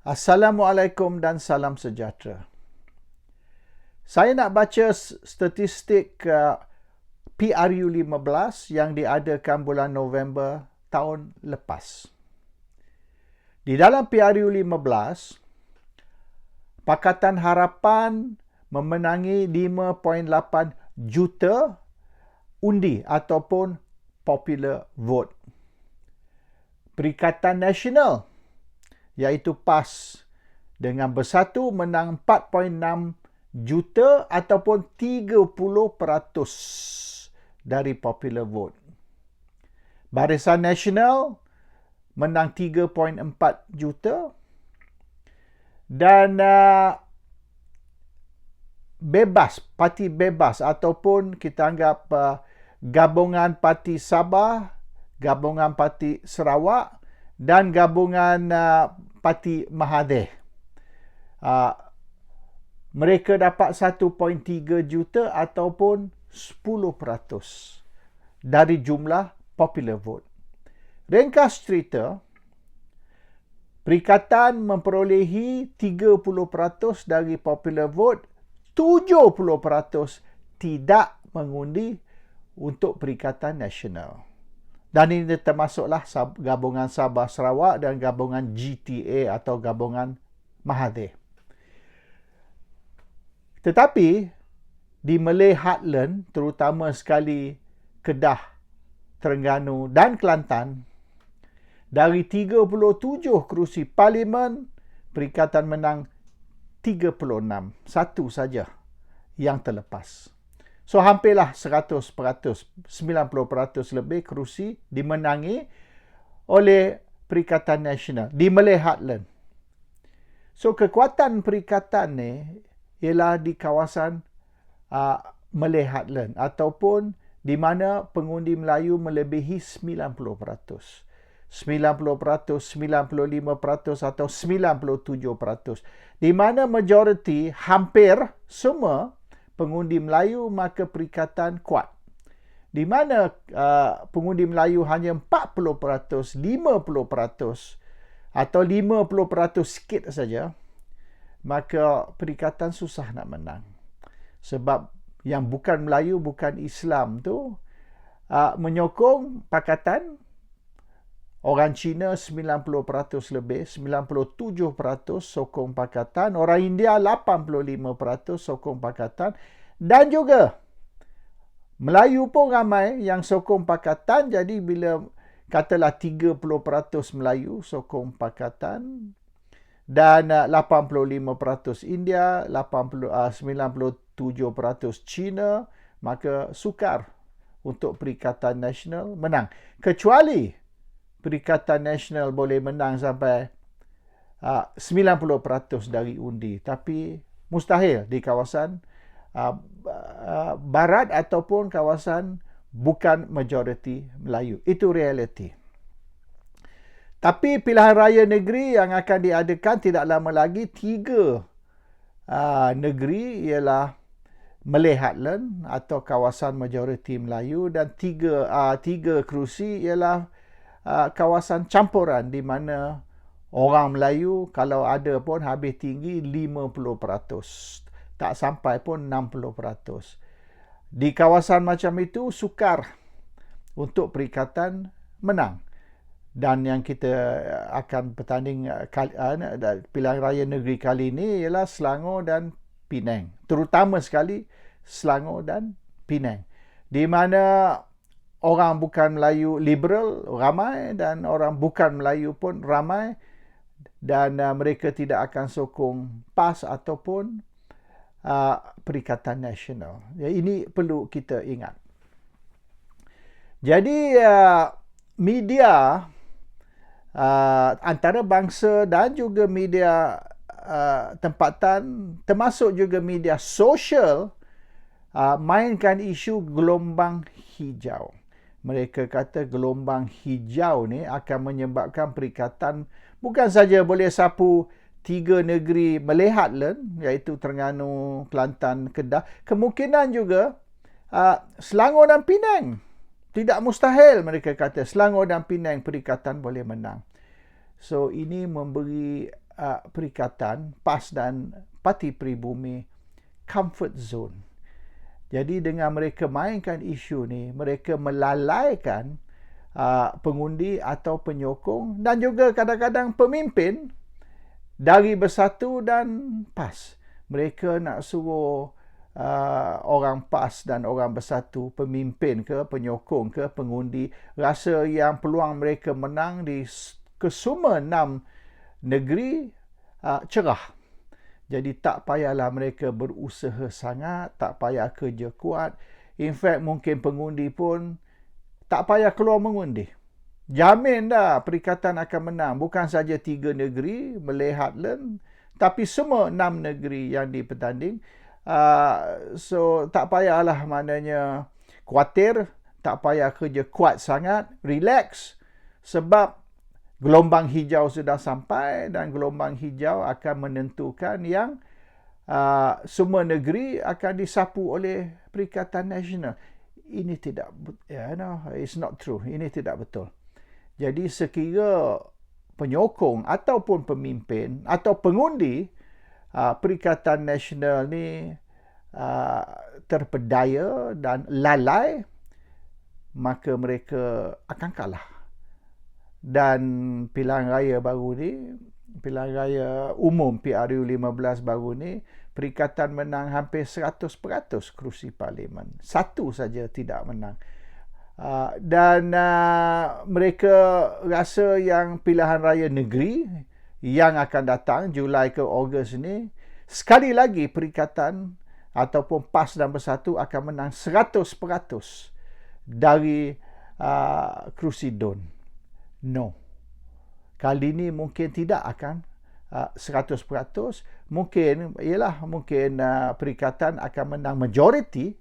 Assalamualaikum dan salam sejahtera. Saya nak baca statistik PRU 15 yang diadakan bulan November tahun lepas. Di dalam PRU 15, Pakatan Harapan memenangi 5.8 juta undi ataupun popular vote. Perikatan Nasional iaitu PAS dengan bersatu menang 4.6 juta ataupun 30% dari popular vote. Barisan Nasional menang 3.4 juta dan parti bebas ataupun kita anggap gabungan Parti Sabah, gabungan Parti Sarawak dan gabungan Parti Mahathir. Mereka dapat 1.3 juta ataupun 10% dari jumlah popular vote. Ringkas cerita, Perikatan memperolehi 30% dari popular vote, 70% tidak mengundi untuk Perikatan Nasional. Dan ini termasuklah gabungan Sabah Sarawak dan gabungan GTA atau gabungan Mahathir. Tetapi di Malay Heartland, terutama sekali Kedah, Terengganu dan Kelantan, dari 37 kerusi parlimen, Perikatan menang 36. Satu saja yang terlepas. So hampirlah 100%, 90% lebih kerusi dimenangi oleh Perikatan Nasional di Malay Heartland. So kekuatan Perikatan ni ialah di kawasan Malay Heartland ataupun di mana pengundi Melayu melebihi 90%. 90%, 95% atau 97%. Di mana majoriti hampir semua pengundi Melayu, maka Perikatan kuat. Di mana pengundi Melayu hanya 40%, 50% atau 50% sikit saja, maka Perikatan susah nak menang. Sebab yang bukan Melayu, bukan Islam tu menyokong Pakatan. Orang Cina 90% lebih, 97% sokong Pakatan. Orang India 85% sokong Pakatan. Dan juga Melayu pun ramai yang sokong Pakatan. Jadi bila katalah 30% Melayu sokong Pakatan dan 85% India, 97% Cina, maka sukar untuk Perikatan Nasional menang. Kecuali Perikatan Nasional boleh menang sampai 90% dari undi. Tapi mustahil di kawasan barat ataupun kawasan bukan majoriti Melayu. Itu realiti. Tapi pilihan raya negeri yang akan diadakan tidak lama lagi, 3 negeri ialah Malay Heartland atau kawasan majoriti Melayu dan 3 kerusi ialah kawasan campuran di mana orang Melayu kalau ada pun habis tinggi 50%. Tak sampai pun 60%. Di kawasan macam itu sukar untuk Perikatan menang. Dan yang kita akan bertanding pilihan raya negeri kali ini ialah Selangor dan Penang. Terutama sekali Selangor dan Penang. Di mana orang bukan Melayu liberal ramai dan orang bukan Melayu pun ramai dan mereka tidak akan sokong PAS ataupun Perikatan Nasional. Ini perlu kita ingat. Jadi media antarabangsa dan juga media tempatan termasuk juga media sosial mainkan isu gelombang hijau. Mereka kata gelombang hijau ni akan menyebabkan Perikatan bukan saja boleh sapu 3 negeri Malay Heartland iaitu Terengganu, Kelantan, Kedah, kemungkinan juga Selangor dan Penang. Tidak mustahil mereka kata Selangor dan Penang Perikatan boleh menang. So ini memberi perikatan PAS dan Parti Pribumi comfort zone. Jadi dengan mereka mainkan isu ni, mereka melalaikan pengundi atau penyokong dan juga kadang-kadang pemimpin dari Bersatu dan PAS. Mereka nak suruh orang PAS dan orang Bersatu, pemimpin ke, penyokong ke, pengundi, rasa yang peluang mereka menang di kesemua 6 negeri cerah. Jadi tak payahlah mereka berusaha sangat, tak payah kerja kuat. In fact, mungkin pengundi pun tak payah keluar mengundi. Jamin dah perikatan akan menang. Bukan saja 3 negeri, Malay Heartland, tapi semua 6 negeri yang dipertanding. So, tak payahlah maknanya khawatir, tak payah kerja kuat sangat, relax. Sebab gelombang hijau sudah sampai dan gelombang hijau akan menentukan yang semua negeri akan disapu oleh Perikatan Nasional. Ini tidak, it's not true. Ini tidak betul. Jadi sekira penyokong ataupun pemimpin atau pengundi Perikatan Nasional ni terpedaya dan lalai, maka mereka akan kalah. Dan pilihan raya baru ni, pilihan raya umum PRU 15 baru ni, Perikatan menang hampir 100% kerusi parlimen. Satu saja tidak menang. Dan mereka rasa yang pilihan raya negeri yang akan datang Julai ke Ogos ni, sekali lagi Perikatan ataupun PAS dan Bersatu akan menang 100% dari kerusi DUN. No. Kali ni mungkin tidak akan 100%. Mungkin Perikatan akan menang majoriti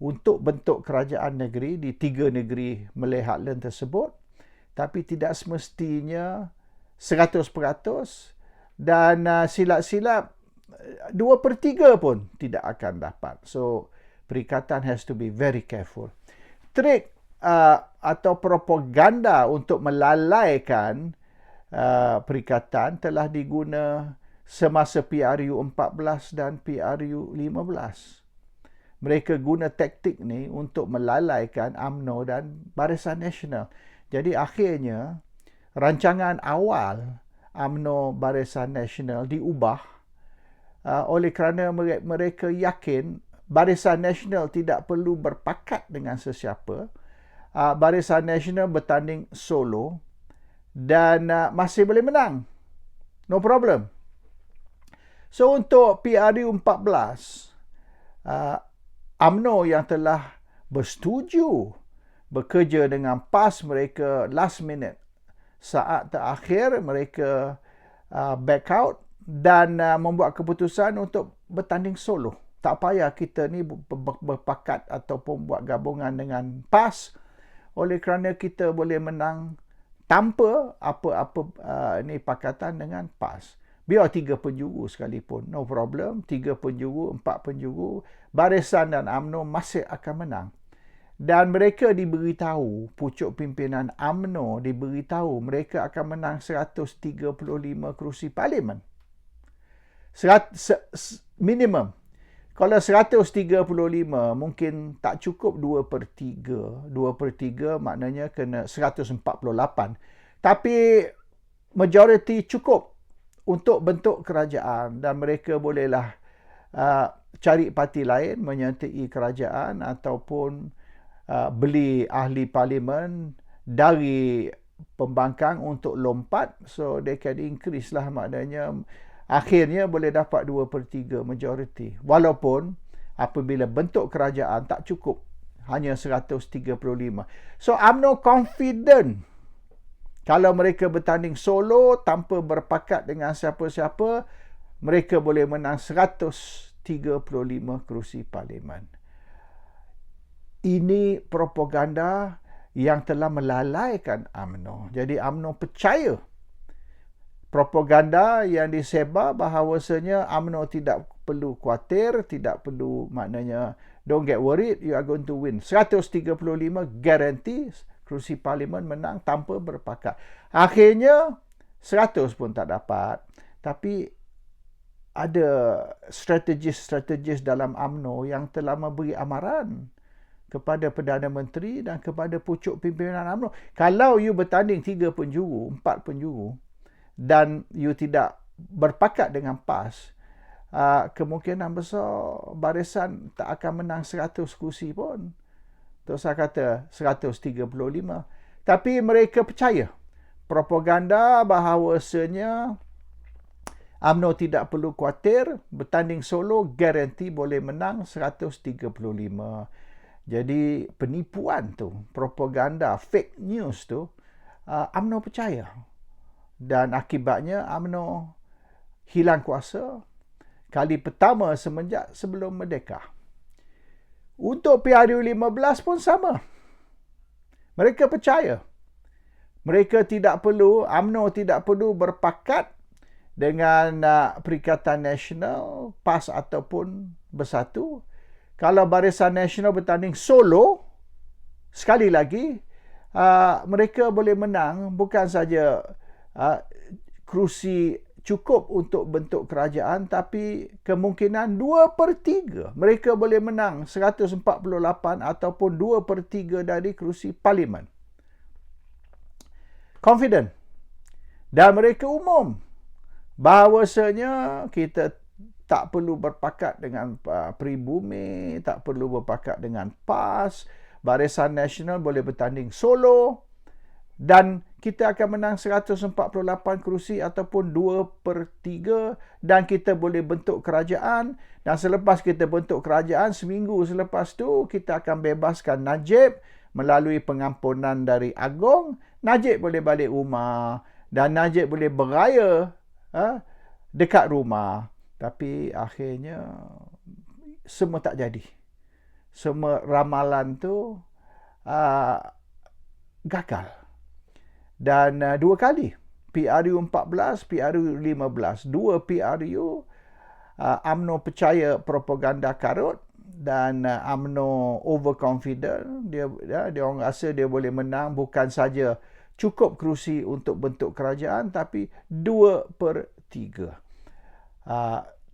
untuk bentuk kerajaan negeri di 3 negeri Malay Heartland tersebut, tapi tidak semestinya 100% dan silap-silap 2/3 pun tidak akan dapat. So Perikatan has to be very careful. Trik atau propaganda untuk melalaikan Perikatan telah diguna semasa PRU 14 dan PRU 15. Mereka guna taktik ni untuk melalaikan UMNO dan Barisan Nasional. Jadi akhirnya rancangan awal UMNO Barisan Nasional diubah oleh kerana mereka yakin Barisan Nasional tidak perlu berpakat dengan sesiapa. Barisan Nasional bertanding solo dan masih boleh menang. No problem. So untuk PRU 14, UMNO yang telah bersetuju bekerja dengan PAS, mereka last minute, saat terakhir mereka back out dan membuat keputusan untuk bertanding solo. Tak payah kita ni berpakat ataupun buat gabungan dengan PAS, oleh kerana kita boleh menang tanpa apa-apa pakatan dengan PAS. Biar 3 penjuru sekalipun, no problem. 3 penjuru, 4 penjuru, Barisan dan UMNO masih akan menang. Dan mereka diberitahu, pucuk pimpinan UMNO diberitahu mereka akan menang 135 kerusi parlimen. Minimum. Kalau 135 mungkin tak cukup 2/3. 2/3 maknanya kena 148. Tapi majoriti cukup untuk bentuk kerajaan dan mereka bolehlah cari parti lain menyertai kerajaan ataupun beli ahli parlimen dari pembangkang untuk lompat. So they can increase lah, maknanya akhirnya boleh dapat 2/3 majoriti. Walaupun apabila bentuk kerajaan tak cukup, hanya 135. So UMNO confident kalau mereka bertanding solo tanpa berpakat dengan siapa-siapa, mereka boleh menang 135 kerusi parlimen. Ini propaganda yang telah melalaikan UMNO. Jadi UMNO percaya propaganda yang disebar bahawasanya UMNO tidak perlu khawatir, tidak perlu, maknanya don't get worried, you are going to win. 135 guarantee kerusi parlimen menang tanpa berpakat. Akhirnya 100 pun tak dapat. Tapi ada strategis-strategis dalam UMNO yang telah memberi amaran kepada Perdana Menteri dan kepada pucuk pimpinan UMNO. Kalau you bertanding 3 penjuru, 4 penjuru dan you tidak berpakat dengan PAS, kemungkinan besar Barisan tak akan menang 100 kursi pun. Terus saya kata 135. Tapi mereka percaya propaganda bahawasanya UMNO tidak perlu khawatir, bertanding solo garanti boleh menang 135. Jadi penipuan tu, propaganda, fake news tu, UMNO percaya. Dan akibatnya UMNO hilang kuasa kali pertama semenjak sebelum merdeka. Untuk PRU15 pun sama. Mereka percaya. Mereka tidak perlu, UMNO tidak perlu berpakat dengan Perikatan Nasional, PAS ataupun Bersatu. Kalau Barisan Nasional bertanding solo, sekali lagi, mereka boleh menang bukan saja kerusi cukup untuk bentuk kerajaan, tapi kemungkinan 2/3. Mereka boleh menang 148 ataupun 2/3 dari kerusi parlimen. Confident. Dan mereka umum bahawasanya kita tak perlu berpakat dengan Peribumi, tak perlu berpakat dengan PAS, Barisan Nasional boleh bertanding solo dan kita akan menang 148 kerusi ataupun 2/3 dan kita boleh bentuk kerajaan, dan selepas kita bentuk kerajaan, seminggu selepas tu kita akan bebaskan Najib melalui pengampunan dari Agong. Najib boleh balik rumah dan Najib boleh beraya dekat rumah. Tapi akhirnya semua tak jadi. Semua ramalan tu gagal. Dan 2 kali, PRU 14, PRU 15, 2 PRU UMNO percaya propaganda karut dan UMNO overconfident. Dia orang rasa dia boleh menang bukan saja cukup kerusi untuk bentuk kerajaan, tapi 2/3.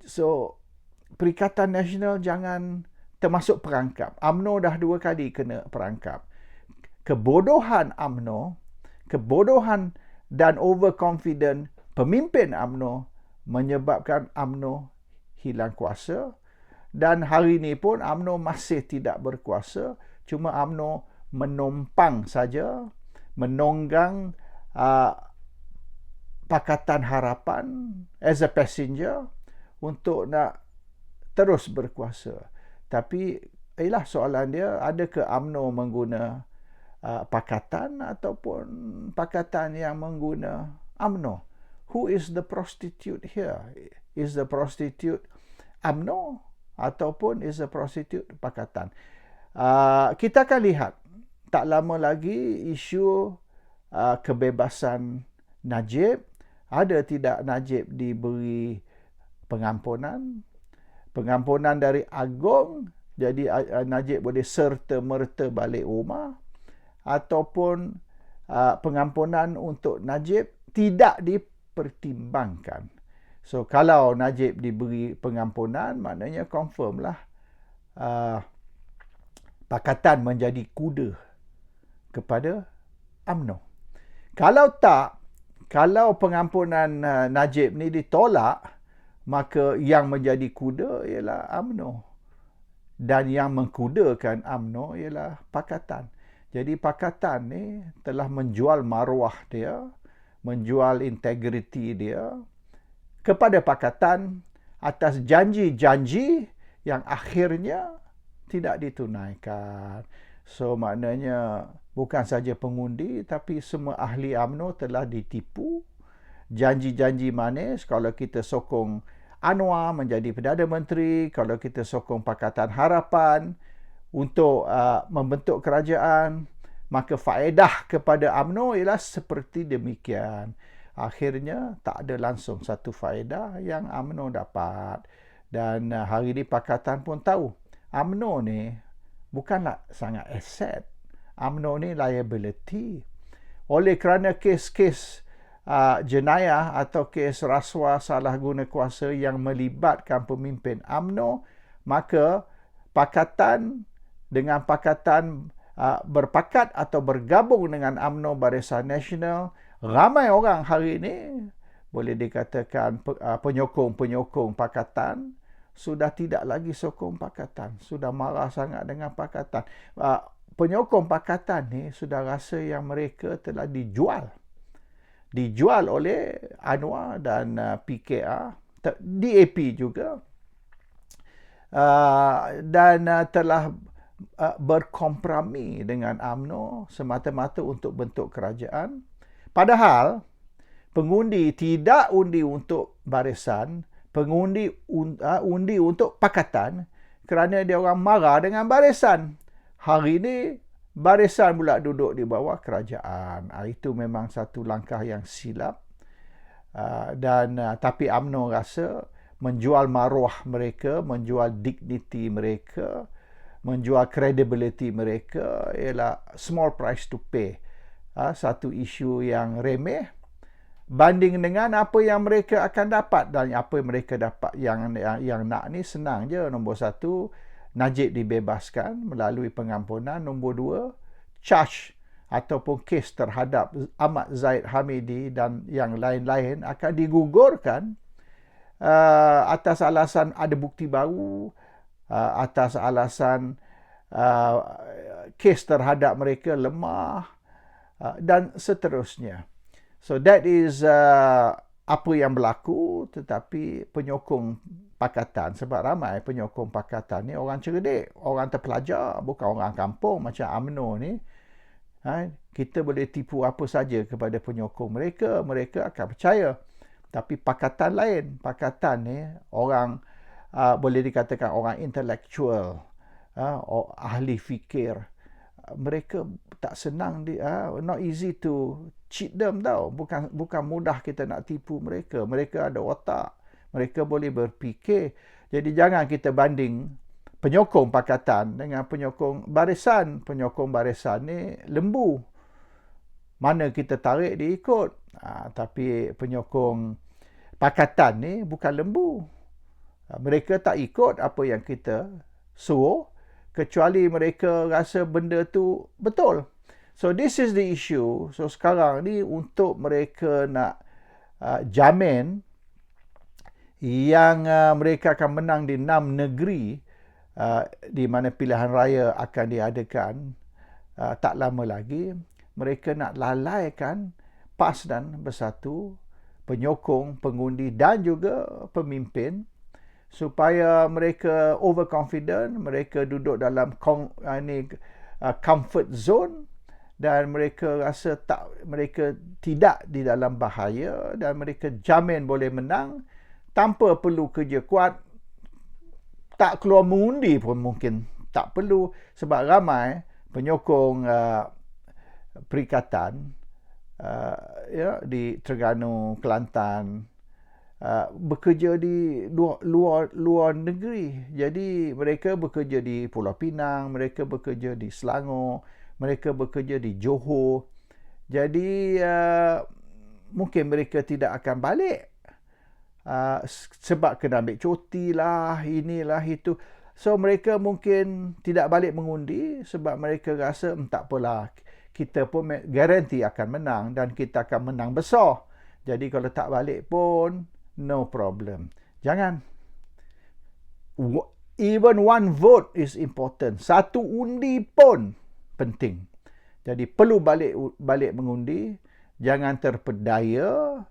So Perikatan Nasional jangan termasuk perangkap. UMNO dah 2 kali kena perangkap. Kebodohan UMNO, kebodohan dan overconfident pemimpin UMNO menyebabkan UMNO hilang kuasa, dan hari ini pun UMNO masih tidak berkuasa. Cuma UMNO menumpang saja, menunggang Pakatan Harapan as a passenger untuk nak terus berkuasa. Tapi soalan dia, adakah UMNO mengguna pakatan ataupun pakatan yang mengguna UMNO? Who is the prostitute here? Is the prostitute UMNO ataupun is the prostitute pakatan? Kita akan lihat tak lama lagi isu kebebasan Najib. Ada tidak Najib diberi pengampunan? Pengampunan dari Agong, jadi Najib boleh serta-merta balik rumah, ataupun pengampunan untuk Najib tidak dipertimbangkan. So kalau Najib diberi pengampunan, maknanya confirm lah pakatan menjadi kuda kepada UMNO. Kalau tak, kalau pengampunan Najib ni ditolak, maka yang menjadi kuda ialah UMNO. Dan yang mengkudakan UMNO ialah pakatan. Jadi pakatan ni telah menjual maruah dia, menjual integriti dia kepada pakatan atas janji-janji yang akhirnya tidak ditunaikan. So maknanya bukan saja pengundi, tapi semua ahli UMNO telah ditipu. Janji-janji manis, kalau kita sokong Anwar menjadi Perdana Menteri, kalau kita sokong Pakatan Harapan untuk membentuk kerajaan, maka faedah kepada UMNO ialah seperti demikian. Akhirnya tak ada langsung satu faedah yang UMNO dapat. Dan hari ini Pakatan pun tahu, UMNO ni bukanlah sangat aset. UMNO ni liability. Oleh kerana kes-kes jenayah atau kes rasuah salah guna kuasa yang melibatkan pemimpin UMNO, maka pakatan berpakat atau bergabung dengan UMNO Barisan Nasional, ramai orang hari ini boleh dikatakan penyokong-penyokong pakatan sudah tidak lagi sokong pakatan, sudah marah sangat dengan pakatan. Penyokong pakatan ni sudah rasa yang mereka telah dijual oleh Anwar dan PKR, DAP juga, dan telah berkompromi dengan UMNO semata-mata untuk bentuk kerajaan. Padahal pengundi tidak undi untuk barisan, pengundi undi untuk pakatan kerana dia orang marah dengan barisan. Hari ini barisan pula duduk di bawah kerajaan. Itu memang satu langkah yang silap. Tapi UMNO rasa menjual maruah mereka, menjual dignity mereka, menjual credibility mereka ialah small price to pay. Satu isu yang remeh banding dengan apa yang mereka akan dapat. Dan apa yang mereka dapat yang nak ni senang je. Nombor satu, Najib dibebaskan melalui pengampunan. Nombor dua, charge ataupun kes terhadap Ahmad Zahid Hamidi dan yang lain-lain akan digugurkan atas alasan ada bukti baru, atas alasan kes terhadap mereka lemah, dan seterusnya. So that is apa yang berlaku. Tetapi penyokong pakatan, sebab ramai penyokong pakatan ni orang cerdik, orang terpelajar, bukan orang kampung macam UMNO ni. Kita boleh tipu apa saja kepada penyokong mereka, mereka akan percaya. Tapi pakatan lain, pakatan ni orang boleh dikatakan orang intelektual, ahli fikir. Mereka tak senang, not easy to cheat them tau. Bukan mudah kita nak tipu mereka. Mereka ada otak, mereka boleh berfikir. Jadi jangan kita banding penyokong pakatan dengan penyokong barisan. Penyokong barisan ni lembu, mana kita tarik dia ikut. Tapi penyokong pakatan ni bukan lembu. Mereka tak ikut apa yang kita suruh, kecuali mereka rasa benda tu betul. So this is the issue. So sekarang ni untuk mereka nak jamin yang mereka akan menang di 6 negeri di mana pilihan raya akan diadakan tak lama lagi, mereka nak lalaikan PAS dan Bersatu, penyokong, pengundi dan juga pemimpin, supaya mereka overconfident, mereka duduk dalam comfort zone dan mereka rasa mereka tidak di dalam bahaya dan mereka jamin boleh menang tanpa perlu kerja kuat. Tak keluar mengundi pun mungkin tak perlu, sebab ramai penyokong perikatan di Terengganu, Kelantan, bekerja di luar negeri. Jadi mereka bekerja di Pulau Pinang, mereka bekerja di Selangor, mereka bekerja di Johor. Jadi mungkin mereka tidak akan balik sebab kena ambil cuti lah, inilah itu. So mereka mungkin tidak balik mengundi sebab mereka rasa tak apalah, kita pun garanti akan menang dan kita akan menang besar. Jadi kalau tak balik pun no problem. Jangan. Even one vote is important. Satu undi pun penting. Jadi perlu balik mengundi. Jangan terpedaya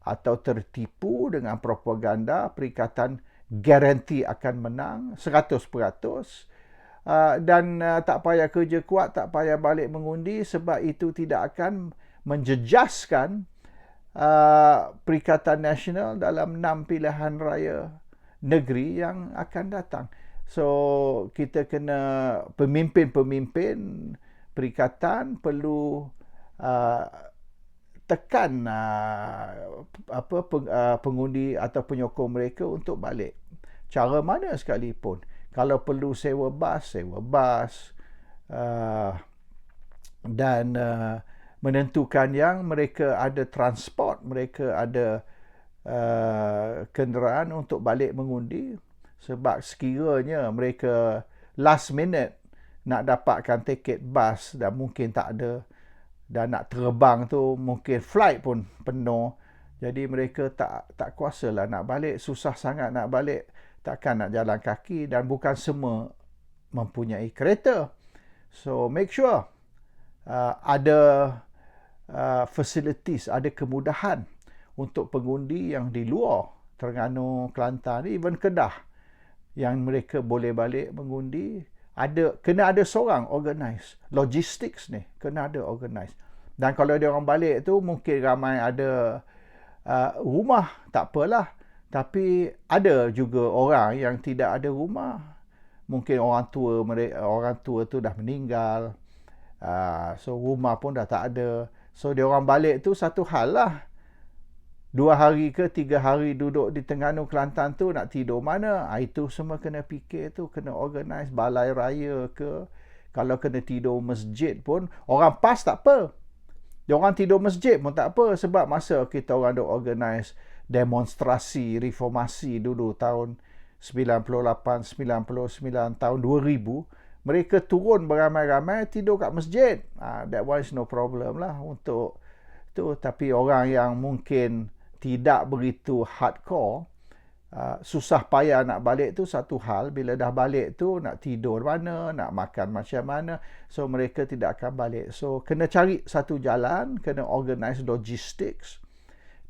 atau tertipu dengan propaganda perikatan garanti akan menang 100%. Dan tak payah kerja kuat, tak payah balik mengundi sebab itu tidak akan menjejaskan Perikatan Nasional dalam 6 pilihan raya negeri yang akan datang. So kita kena, pemimpin-pemimpin perikatan perlu tekan pengundi atau penyokong mereka untuk balik. Cara mana sekalipun. Kalau perlu sewa bas, dan menentukan yang mereka ada transport, mereka ada kenderaan untuk balik mengundi. Sebab sekiranya mereka last minute nak dapatkan tiket bas dan mungkin tak ada, dan nak terbang tu mungkin flight pun penuh, jadi mereka tak kuasalah nak balik, susah sangat nak balik, takkan nak jalan kaki, dan bukan semua mempunyai kereta. So make sure ada facilities, ada kemudahan untuk pengundi yang di luar Terengganu, Kelantan, even Kedah, yang mereka boleh balik mengundi. Kena ada seorang organize. Logistics ni kena ada organize. Dan kalau dia orang balik tu mungkin ramai ada rumah, tak apalah. Tapi ada juga orang yang tidak ada rumah. Mungkin orang tua tu dah meninggal. So rumah pun dah tak ada. So dia orang balik tu satu hal lah. 2 hari ke 3 hari duduk di Terengganu, Kelantan tu nak tidur mana? Itu semua kena fikir tu, kena organize. Balai raya ke, kalau kena tidur masjid pun, orang PAS tak apa. Dia orang tidur masjid pun tak apa, sebab masa kita orang duk organize demonstrasi reformasi dulu tahun 98, 99, tahun 2000, mereka turun beramai-ramai tidur kat masjid. That one is no problem lah untuk tu. Tapi orang yang mungkin tidak begitu hardcore, susah payah nak balik tu satu hal. Bila dah balik tu nak tidur mana, nak makan macam mana, so mereka tidak akan balik. So kena cari satu jalan, kena organize logistics,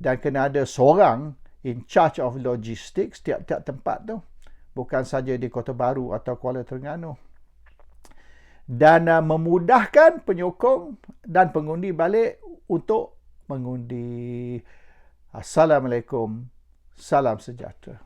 dan kena ada seorang in charge of logistics tiap-tiap tempat tu, bukan saja di Kota Baru atau Kuala Terengganu. Dan memudahkan penyokong dan pengundi balik untuk mengundi. Assalamualaikum, salam sejahtera.